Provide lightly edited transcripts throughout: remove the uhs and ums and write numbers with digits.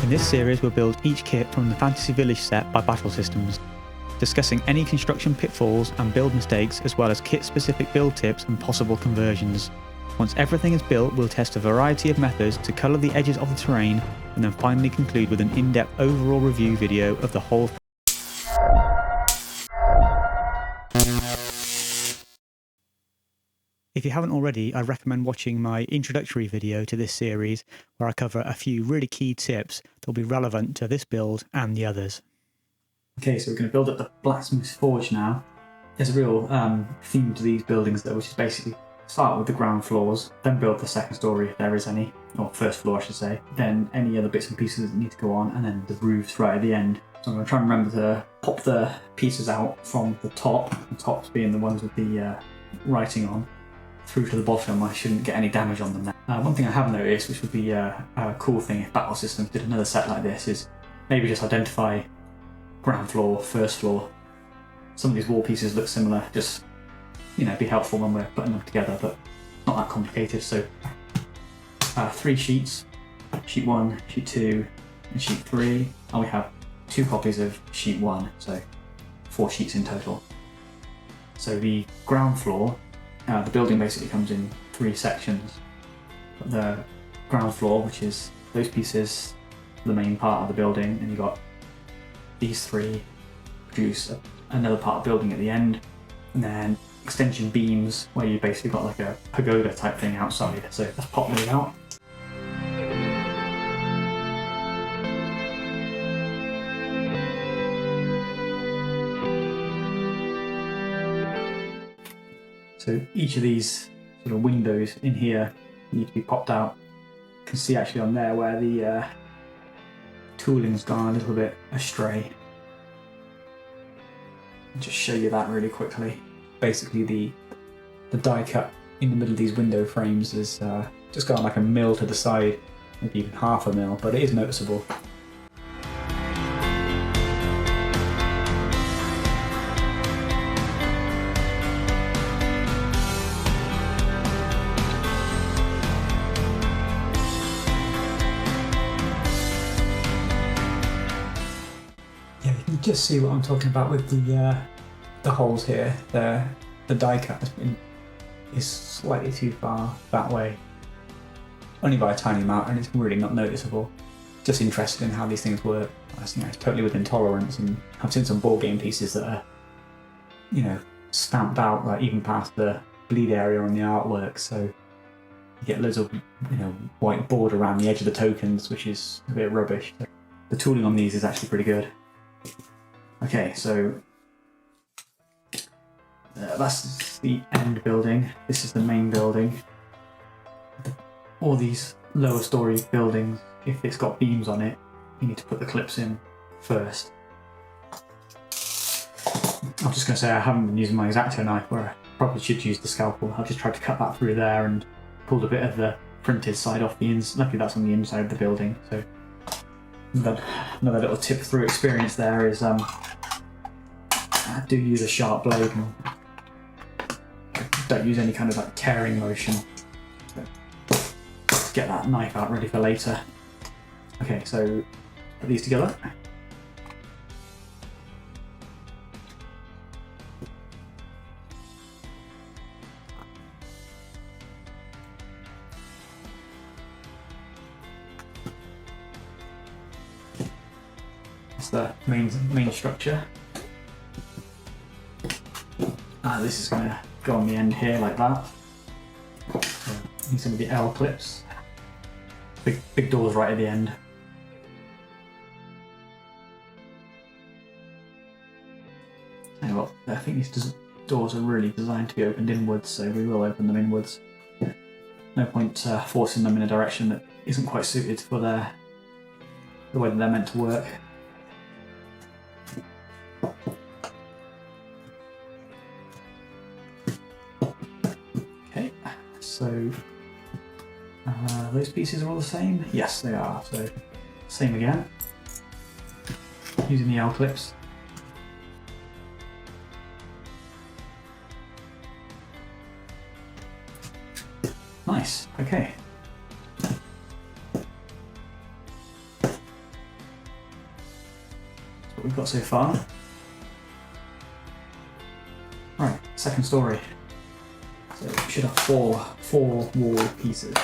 In this series we'll build each kit from the Fantasy Village set by Battlesystems, discussing any construction pitfalls and build mistakes as well as kit specific build tips and possible conversions. Once everything is built, we'll test a variety of methods to colour the edges of the terrain and then finally conclude with an in-depth overall review video of the whole. If you haven't already, I recommend watching my introductory video to this series where I cover a few really key tips that will be relevant to this build and the others. Okay, so we're going to build up the Blacksmith Forge now. There's a real theme to these buildings though, which is basically start with the ground floors, then build the second story if there is any, or first floor I should say, then any other bits and pieces that need to go on, and then the roofs right at the end. So I'm going to try and remember to pop the pieces out from the top, the tops being the ones with the writing on, through to the bottom. I shouldn't get any damage on them now. One thing I have noticed, which would be a cool thing if Battlesystems did another set like this, is maybe just identify ground floor, first floor. Some of these wall pieces look similar, just, you know, be helpful when we're putting them together, but not that complicated. So 3 sheets, sheet 1, sheet 2, and sheet 3, and we have 2 copies of sheet 1, so 4 sheets in total. So the ground floor, the building basically comes in 3 sections. The ground floor, which is those pieces, the main part of the building, and you've got these 3 produce another part of the building at the end, and then extension beams where you basically got like a pagoda type thing outside. So let's pop those out. So each of these sort of windows in here need to be popped out. You can see actually on there where the tooling's gone a little bit astray. I'll just show you that really quickly. Basically the die cut in the middle of these window frames is just gone like a mil to the side, maybe even half a mil, but it is noticeable. Yeah, you can just see what I'm talking about with the holes here. The die cut is slightly too far that way, only by a tiny amount, and it's really not noticeable. Just interested in how these things work. I think it's totally within tolerance, and I've seen some board game pieces that are, you know, stamped out like even past the bleed area on the artwork. So you get loads of, you know, white border around the edge of the tokens, which is a bit rubbish. The tooling on these is actually pretty good. Okay, so that's the end building. This is the main building. All these lower story buildings, if it's got beams on it, you need to put the clips in first. I'm just going to say I haven't been using my X-Acto knife, where I probably should use the scalpel. I've just tried to cut that through there and pulled a bit of the printed side off the inside. Luckily that's on the inside of the building. So another little tip through experience there is do use a sharp blade and don't use any kind of like tearing motion. Get that knife out ready for later. Okay, so put these together. That's the main structure. This is going to go on the end here like that. So need some of the L clips. Big doors right at the end. And well, I think these doors are really designed to be opened inwards, so we will open them inwards. No point forcing them in a direction that isn't quite suited for the way that they're meant to work. Okay, so those pieces are all the same? Yes, they are. So same again, using the L clips. Nice, okay. we've got so far. Right, second story. So we should have four wall pieces.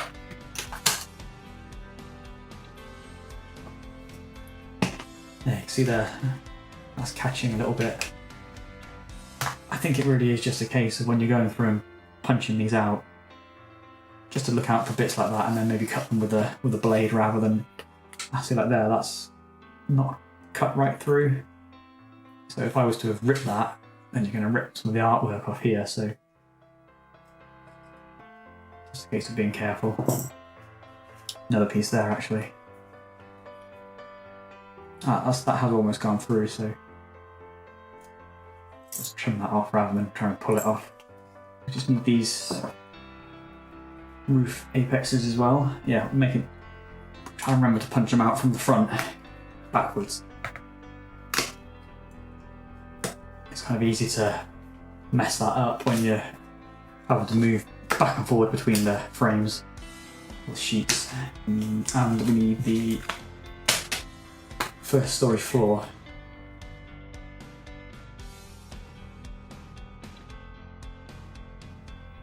There, you can see there, that's catching a little bit. I think it really is just a case of when you're going through and punching these out, just to look out for bits like that and then maybe cut them with a blade rather than, I see like there, that's not cut right through. So if I was to have ripped that, then you're going to rip some of the artwork off here, so just a case of being careful. Another piece there actually. That has almost gone through, so just trim that off rather than trying to pull it off. We just need these roof apexes as well. Yeah, try and remember to punch them out from the front, backwards. It's kind of easy to mess that up when you're having to move back and forward between the frames, or sheets. And we need the first story floor.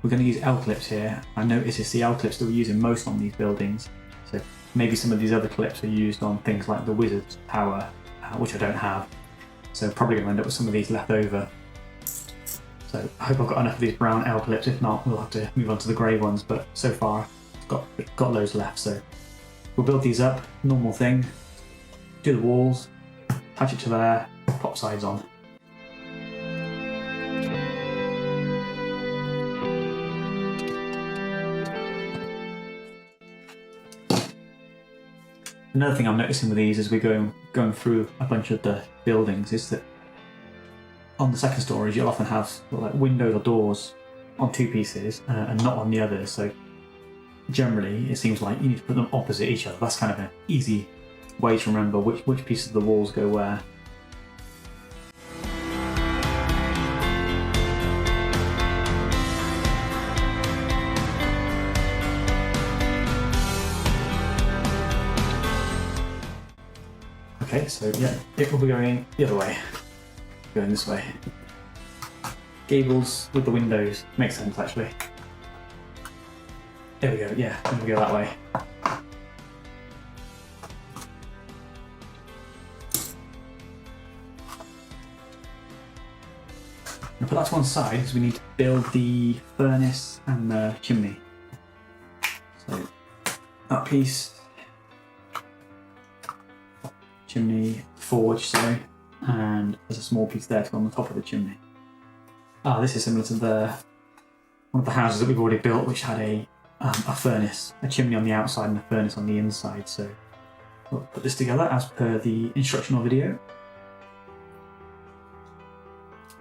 We're going to use L-clips here. I notice it's the L-clips that we're using most on these buildings. So maybe some of these other clips are used on things like the Wizard's Tower, which I don't have. So probably going to end up with some of these left over. So I hope I've got enough of these brown L-clips. If not, we'll have to move on to the grey ones. But so far, I've got loads left. So we'll build these up, normal thing. Do the walls, attach it to there, pop sides on. Another thing I'm noticing with these as we're going through a bunch of the buildings is that on the second stories you'll often have like windows or doors on two pieces and not on the others. So generally it seems like you need to put them opposite each other. That's kind of an easy way to remember which pieces of the walls go where. Okay, so yeah, it will be going the other way. Going this way. Gables with the windows. Makes sense actually. There we go, yeah, I'm gonna go that way. I'll put that to one side because we need to build the furnace and the chimney. So that piece, chimney, forge, sorry, and there's a small piece there to go on the top of the chimney. This is similar to one of the houses that we've already built, which had a furnace, a chimney on the outside and a furnace on the inside. So we'll put this together as per the instructional video.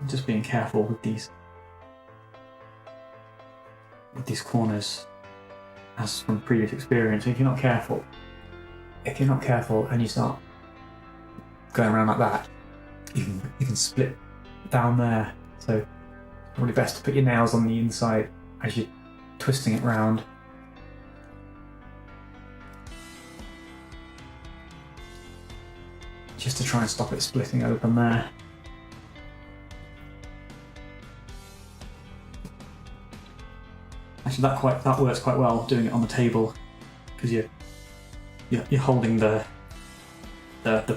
Just being careful with these corners, as from previous experience. If you're not careful and you start going around like that, you can split down there. So it's probably best to put your nails on the inside as you're twisting it round. Just to try and stop it splitting open there. Actually, that works quite well doing it on the table, because you're holding the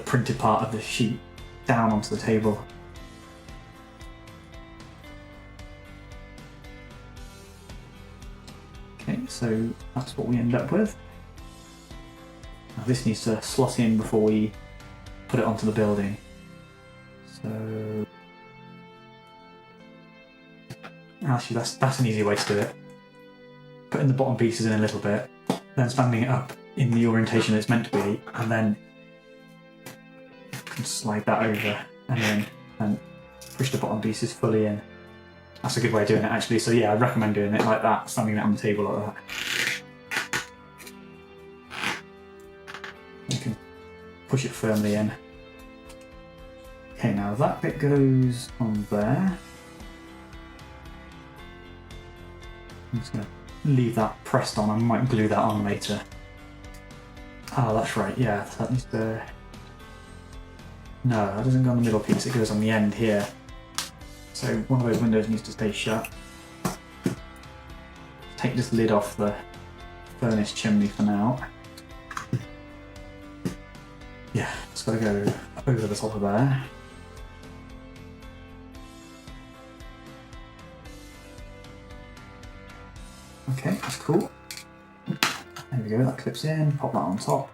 printed part of the sheet down onto the table. Okay, so that's what we end up with. Now this needs to slot in before we put it onto the building. So actually, that's an easy way to do it. Putting the bottom pieces in a little bit, then standing it up in the orientation it's meant to be, and then you can slide that over and push the bottom pieces fully in. That's a good way of doing it actually, so yeah, I'd recommend doing it like that, standing it on the table like that. You can push it firmly in. Okay, now that bit goes on there. I'm just going to leave that pressed on. I might glue that on later. Oh, that's right, yeah, that needs to No, that doesn't go on the middle piece, it goes on the end here. So one of those windows needs to stay shut. Take this lid off the furnace chimney for now. Yeah, it's got to go over the top of there. Okay, that's cool. There we go, that clips in, pop that on top.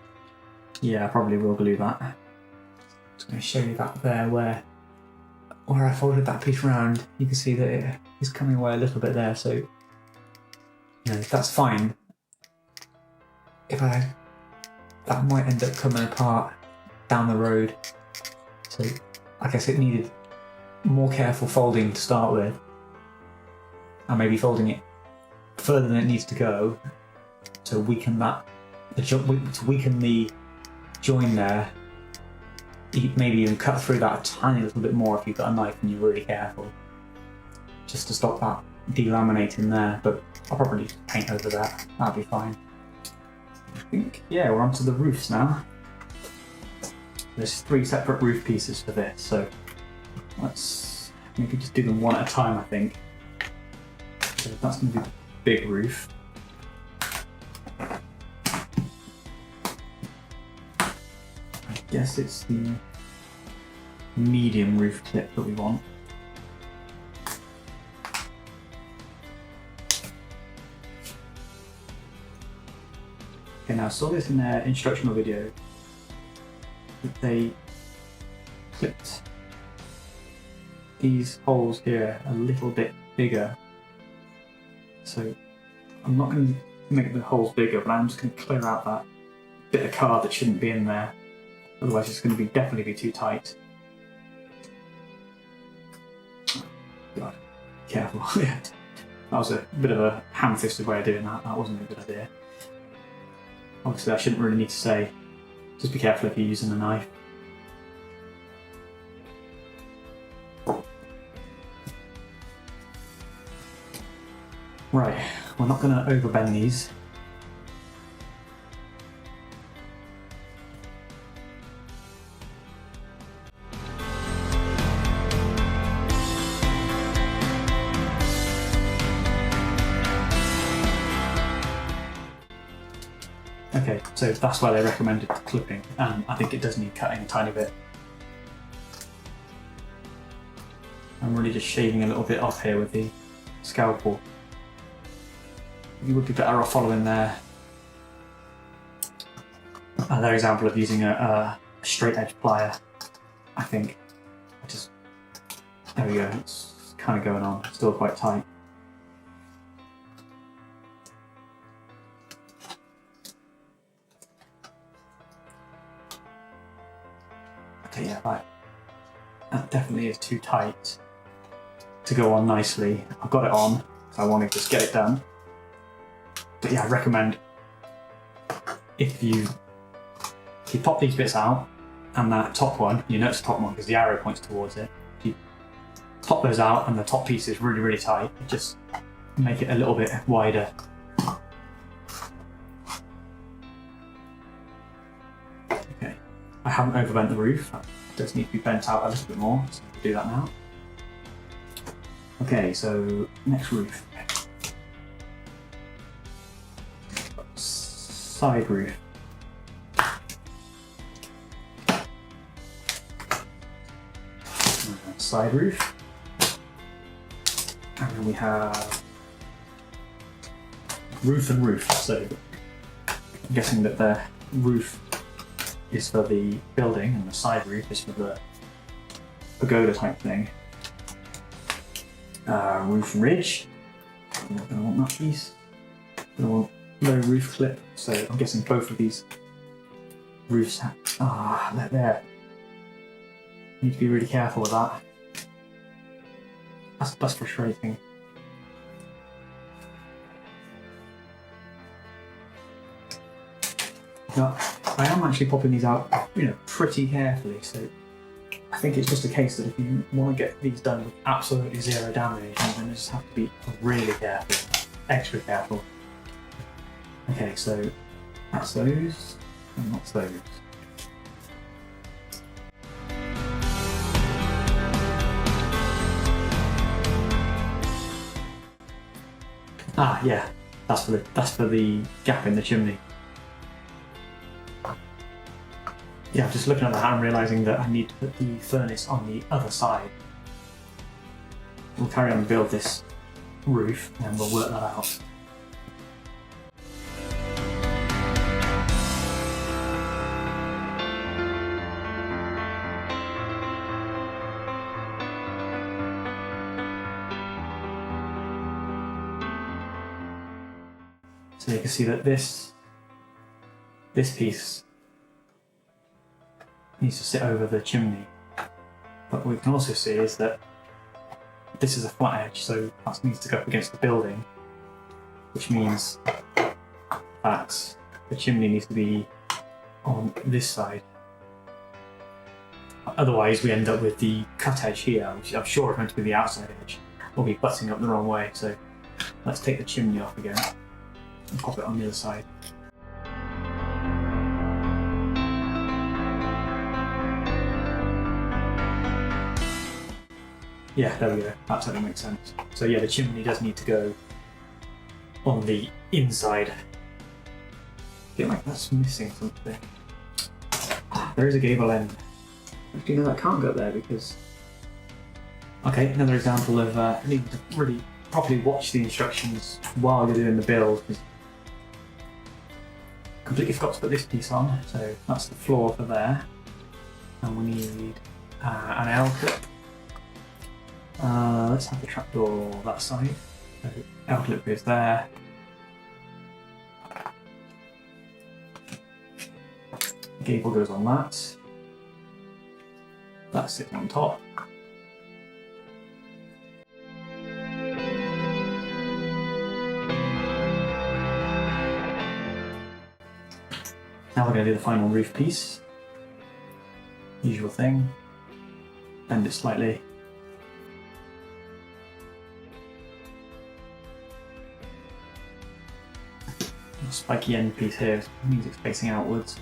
Yeah, I probably will glue that. Just going to show you that there where I folded that piece around. You can see that it is coming away a little bit there, so you know, that's fine. That might end up coming apart down the road. So I guess it needed more careful folding to start with, and maybe folding it further than it needs to go to weaken the join there. Maybe even cut through that a tiny little bit more if you've got a knife and you're really careful, just to stop that delaminating there. But I'll probably just paint over that, that'll be fine. I think, yeah, we're onto the roofs now. There's 3 separate roof pieces for this, so let's maybe just do them one at a time, I think. So that's going to be the big roof. I guess it's the medium roof clip that we want. Okay, now I saw this in their instructional video that they clipped these holes here a little bit bigger. So I'm not going to make the holes bigger, but I'm just going to clear out that bit of card that shouldn't be in there. Otherwise it's going to definitely be too tight. God, careful. Yeah, that was a bit of a ham-fisted way of doing that. That wasn't a good idea. Obviously I shouldn't really need to say, just be careful if you're using a knife. Right, we're not going to overbend these. Okay, so that's why they recommended clipping, and I think it does need cutting a tiny bit. I'm really just shaving a little bit off here with the scalpel. You would be better off following their example of using a straight edge plier, I think. There we go, it's kind of going on, still quite tight. Okay, yeah, right. That definitely is too tight to go on nicely. I've got it on, so I want to just get it done. But yeah, I recommend if you pop these bits out, and that top one, you know it's the top one because the arrow points towards it. If you pop those out and the top piece is really, really tight, just make it a little bit wider. Okay, I haven't overbent the roof. That does need to be bent out a little bit more, so I'll do that now. Okay, so next roof. Side roof. Side roof. And then we have roof and roof. So I'm guessing that the roof is for the building and the side roof is for the pagoda type thing. Roof ridge. I'm not going to want that piece. I'm going to want low roof clip, so I'm guessing both of these roofs have... there. Need to be really careful with that. That's frustrating. Now, I am actually popping these out, pretty carefully, so I think it's just a case that if you want to get these done with absolutely zero damage, then you just have to be really careful, extra careful. Okay, so that's those, and that's those. Ah, yeah, that's for the gap in the chimney. Yeah, I'm just looking at that and realising that I need to put the furnace on the other side. We'll carry on and build this roof and we'll work that out. So you can see that this piece needs to sit over the chimney. But what we can also see is that this is a flat edge, so that needs to go up against the building, which means that the chimney needs to be on this side. Otherwise we end up with the cut edge here, which I'm sure is meant to be the outside edge. We'll be butting up the wrong way, so let's take the chimney off again and pop it on the other side. Yeah, there we go, that totally makes sense. So yeah, the chimney does need to go on the inside. I feel like that's missing something. There is a gable end. Do you know that can't go there because... Okay, another example of needing to really properly watch the instructions while you're doing the build. Completely forgot to put this piece on, so that's the floor for there. And we need an L clip. Let's have the trapdoor that side. So L clip goes there. The gable goes on that. That sits on top. Now we're going to do the final roof piece. Usual thing. Bend it slightly. The spiky end piece here means it's facing outwards.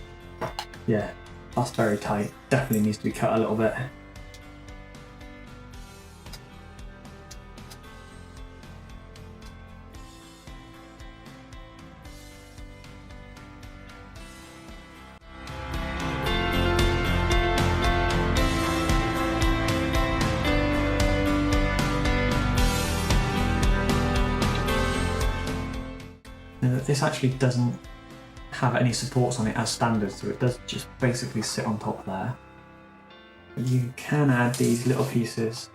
Yeah, that's very tight. Definitely needs to be cut a little bit. This actually doesn't have any supports on it as standard, so it does just basically sit on top there. But you can add these little pieces,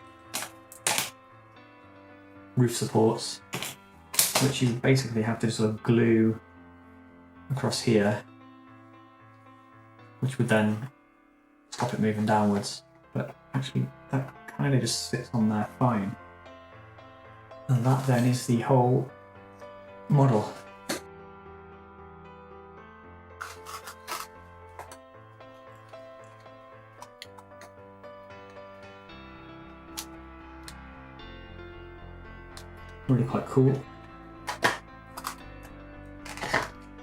roof supports, which you basically have to sort of glue across here, which would then stop it moving downwards. But actually that kind of just sits on there fine. And that then is the whole model. Really quite cool.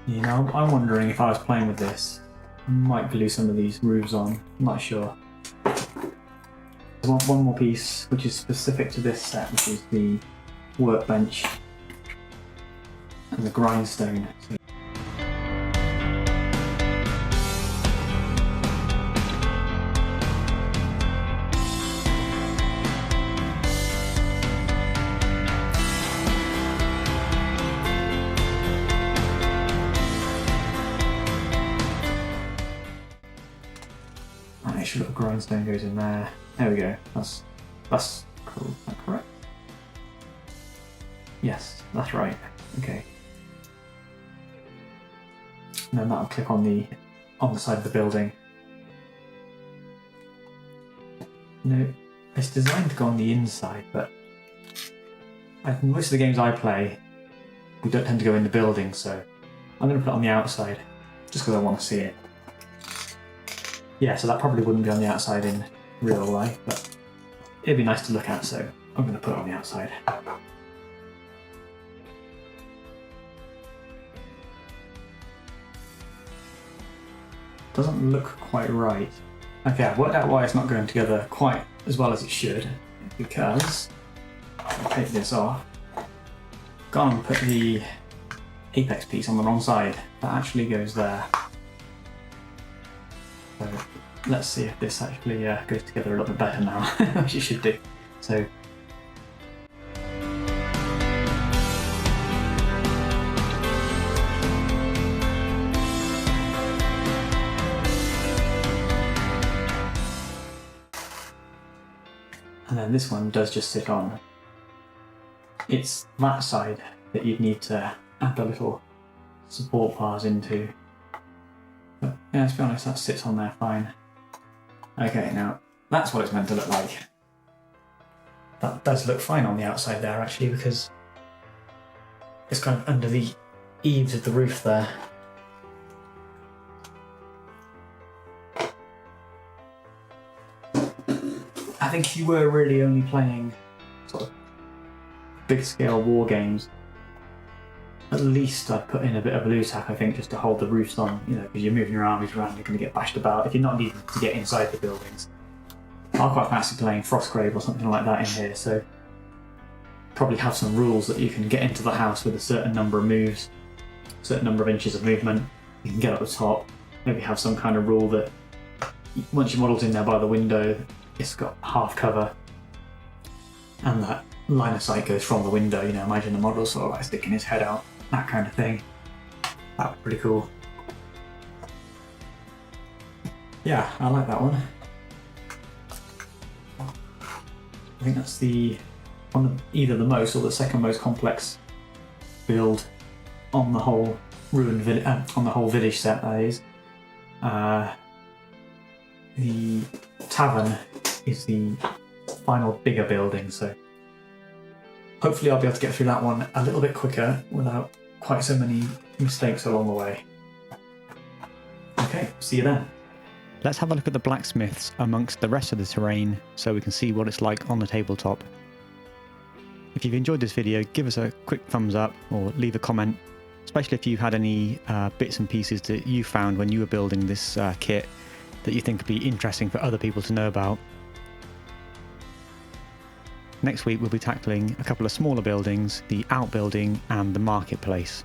You know, I'm wondering if I was playing with this, I might glue some of these roofs on. I'm not sure. There's one more piece which is specific to this set, which is the Workbench and the Grindstone. Extra little grindstone goes in there. There we go. That's cool. Is that correct? Yes, that's right. Okay. And then that'll click on the side of the building. No, it's designed to go on the inside, but most of the games I play, we don't tend to go in the building, so I'm going to put it on the outside, just because I want to see it. Yeah, so that probably wouldn't be on the outside in real life, but it'd be nice to look at, so I'm going to put it on the outside. Doesn't look quite right. Okay, I've worked out why it's not going together quite as well as it should, because I'll take this off. gone and put the apex piece on the wrong side. That actually goes there. So let's see if this actually goes together a little bit better now, which it should do. So. And then this one does just sit on. It's that side that you'd need to add the little support bars into. But yeah, to be honest, that sits on there fine. Okay, now that's what it's meant to look like. That does look fine on the outside there actually, because it's kind of under the eaves of the roof there. I think if you were really only playing sort of big scale war games, at least I'd put in a bit of blue tack, I think, just to hold the roofs on, you know, because you're moving your armies around, you're going to get bashed about if you're not needing to get inside the buildings. I quite fancy playing Frostgrave or something like that in here, so probably have some rules that you can get into the house with a certain number of moves, a certain number of inches of movement. You can get up the top, maybe have some kind of rule that once your model's in there by the window, it's got half cover, and that line of sight goes from the window. You know, imagine the model sort of like sticking his head out, that kind of thing. That would be pretty cool. Yeah, I like that one. I think that's the one of either the most or the second most complex build on the whole ruined on the whole village set. That is. The tavern is the final bigger building, so hopefully I'll be able to get through that one a little bit quicker without quite so many mistakes along the way. Okay, see you then. Let's have a look at the blacksmiths amongst the rest of the terrain so we can see what it's like on the tabletop. If you've enjoyed this video, give us a quick thumbs up or leave a comment, especially if you've had any bits and pieces that you found when you were building this kit that you think would be interesting for other people to know about. Next week we'll be tackling a couple of smaller buildings, the outbuilding and the marketplace.